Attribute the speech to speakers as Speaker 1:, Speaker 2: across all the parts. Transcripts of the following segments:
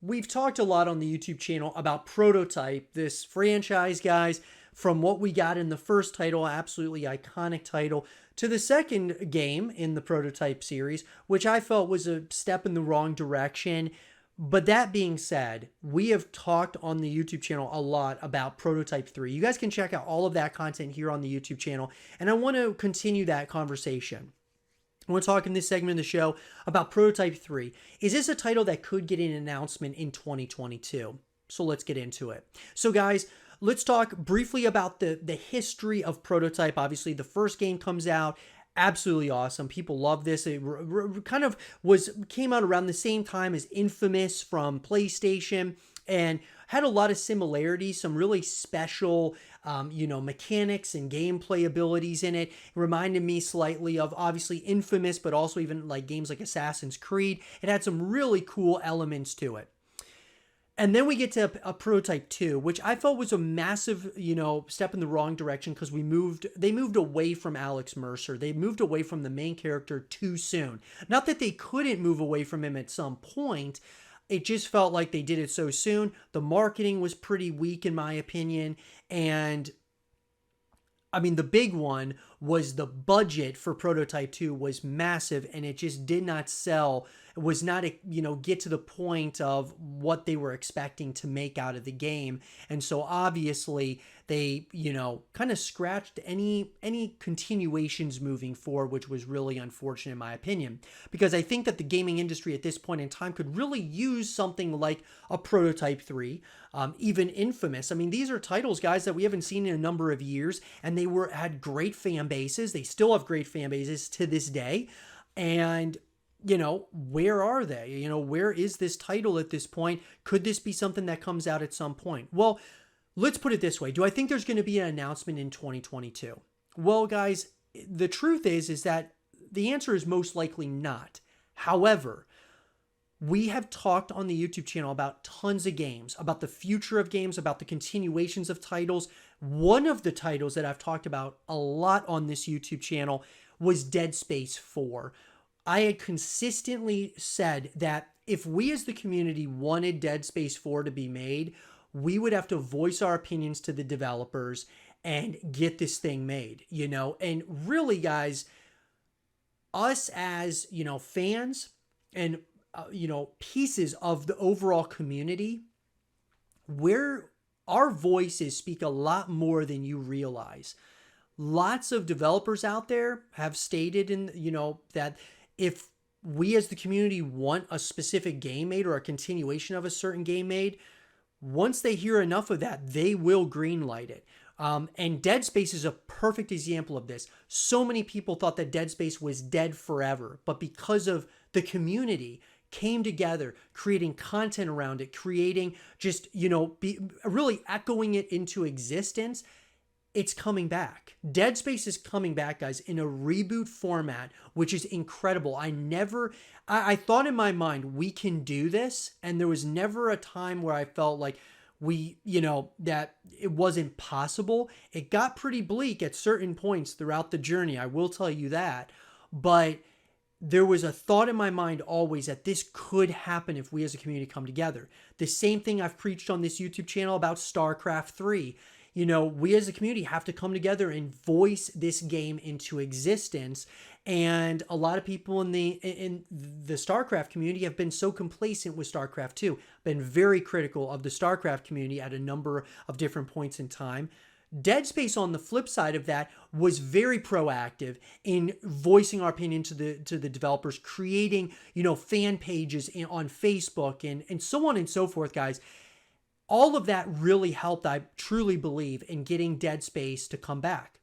Speaker 1: we've talked a lot on the YouTube channel about Prototype, this franchise, guys, from what we got in the first title, absolutely iconic title, to the second game in the Prototype series, which I felt was a step in the wrong direction. But that being said, we have talked on the YouTube channel a lot about Prototype 3. You guys can check out all of that content here on the YouTube channel, and I want to continue that conversation. I want to talk in this segment of the show about Prototype 3. Is this a title that could get an announcement in 2022? So let's get into it. So guys, let's talk briefly about the history of Prototype. Obviously, the first game comes out. Absolutely awesome. People love this. It kind of came out around the same time as Infamous from PlayStation and had a lot of similarities, some really special, mechanics and gameplay abilities in it. It reminded me slightly of obviously Infamous, but also even like games like Assassin's Creed. It had some really cool elements to it. And then we get to a Prototype 2, which I felt was a massive, step in the wrong direction because they moved away from Alex Mercer. They moved away from the main character too soon. Not that they couldn't move away from him at some point. It just felt like they did it so soon. The marketing was pretty weak, in my opinion. And I mean, the big one was the budget for Prototype 2 was massive and it just did not sell. It was not, get to the point of what they were expecting to make out of the game. And so obviously they, kind of scratched any continuations moving forward, which was really unfortunate in my opinion, because I think that the gaming industry at this point in time could really use something like a Prototype 3, even Infamous. I mean, these are titles, guys, that we haven't seen in a number of years, and they had great fan bases. They still have great fan bases to this day. And where are they? Where is this title at this point? Could this be something that comes out at some point? Well, let's put it this way. Do I think there's going to be an announcement in 2022? Well, guys, the truth is that the answer is most likely not. However, we have talked on the YouTube channel about tons of games, about the future of games, about the continuations of titles. One of the titles that I've talked about a lot on this YouTube channel was Dead Space 4. I had consistently said that if we as the community wanted Dead Space 4 to be made, we would have to voice our opinions to the developers and get this thing made, And really, guys, us as, fans and, pieces of the overall community, where our voices speak a lot more than you realize. Lots of developers out there have stated that if we as the community want a specific game made or a continuation of a certain game made, once they hear enough of that, they will greenlight it. And Dead Space is a perfect example of this. So many people thought that Dead Space was dead forever, but because of the community came together, creating content around it, creating just, really echoing it into existence, it's coming back. Dead Space is coming back, guys, in a reboot format, which is incredible. I thought in my mind, we can do this. And there was never a time where I felt like that it wasn't possible. It got pretty bleak at certain points throughout the journey. I will tell you that. But there was a thought in my mind always that this could happen if we as a community come together. The same thing I've preached on this YouTube channel about StarCraft 3. We as a community have to come together and voice this game into existence. And a lot of people in the StarCraft community have been so complacent with StarCraft 2, been very critical of the StarCraft community at a number of different points in time. Dead Space, on the flip side of that, was very proactive in voicing our opinion to the developers, creating, fan pages on Facebook and so on and so forth, guys. All of that really helped, I truly believe, in getting Dead Space to come back.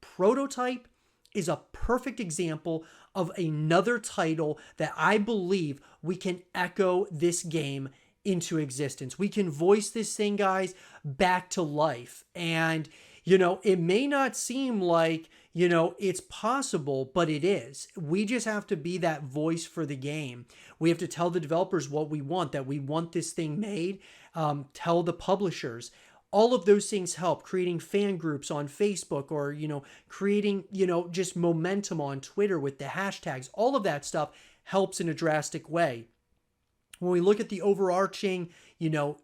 Speaker 1: Prototype is a perfect example of another title that I believe we can echo this game into existence. We can voice this thing, guys, back to life. And, it may not seem like, it's possible, but it is. We just have to be that voice for the game. We have to tell the developers what we want, that we want this thing made. Tell the publishers. All of those things help. Creating fan groups on Facebook or, creating, just momentum on Twitter with the hashtags. All of that stuff helps in a drastic way. when we look at the overarching,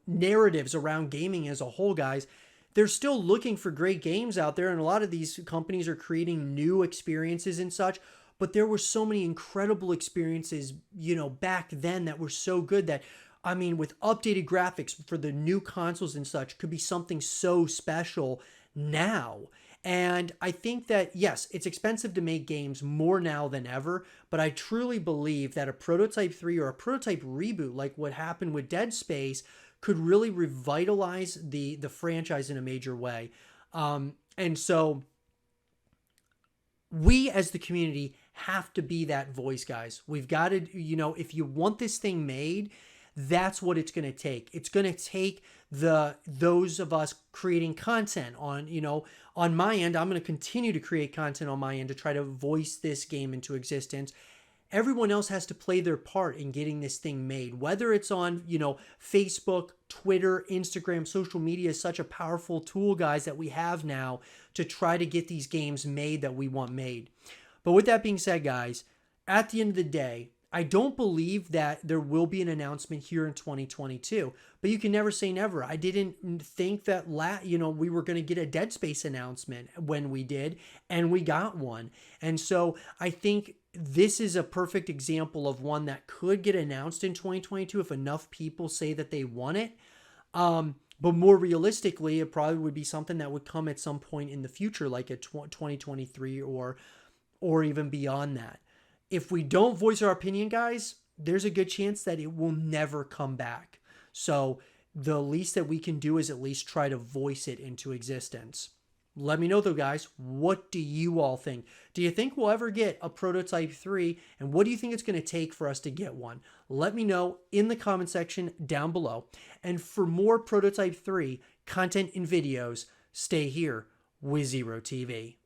Speaker 1: narratives around gaming as a whole, guys, they're still looking for great games out there. And a lot of these companies are creating new experiences and such. But there were so many incredible experiences, back then that were so good that, I mean, with updated graphics for the new consoles and such, could be something so special now. And I think that, yes, it's expensive to make games more now than ever, but I truly believe that a Prototype 3 or a Prototype reboot, like what happened with Dead Space, could really revitalize the franchise in a major way. And so we as the community have to be that voice, guys. We've got to, if you want this thing made, that's what it's going to take. It's going to take those of us creating content on my end. I'm going to continue to create content on my end to try to voice this game into existence. Everyone else has to play their part in getting this thing made, whether it's on, Facebook, Twitter, Instagram. Social media is such a powerful tool, guys, that we have now to try to get these games made that we want made. But with that being said, guys, at the end of the day, I don't believe that there will be an announcement here in 2022, but you can never say never. I didn't think that we were going to get a Dead Space announcement when we did, and we got one. And so I think this is a perfect example of one that could get announced in 2022 if enough people say that they want it. But more realistically, it probably would be something that would come at some point in the future, like at 2023 or even beyond that. If we don't voice our opinion, guys, there's a good chance that it will never come back. So the least that we can do is at least try to voice it into existence. Let me know though, guys, what do you all think? Do you think we'll ever get a Prototype 3? And what do you think it's going to take for us to get one? Let me know in the comment section down below. And for more Prototype 3 content and videos, stay here with Zero TV.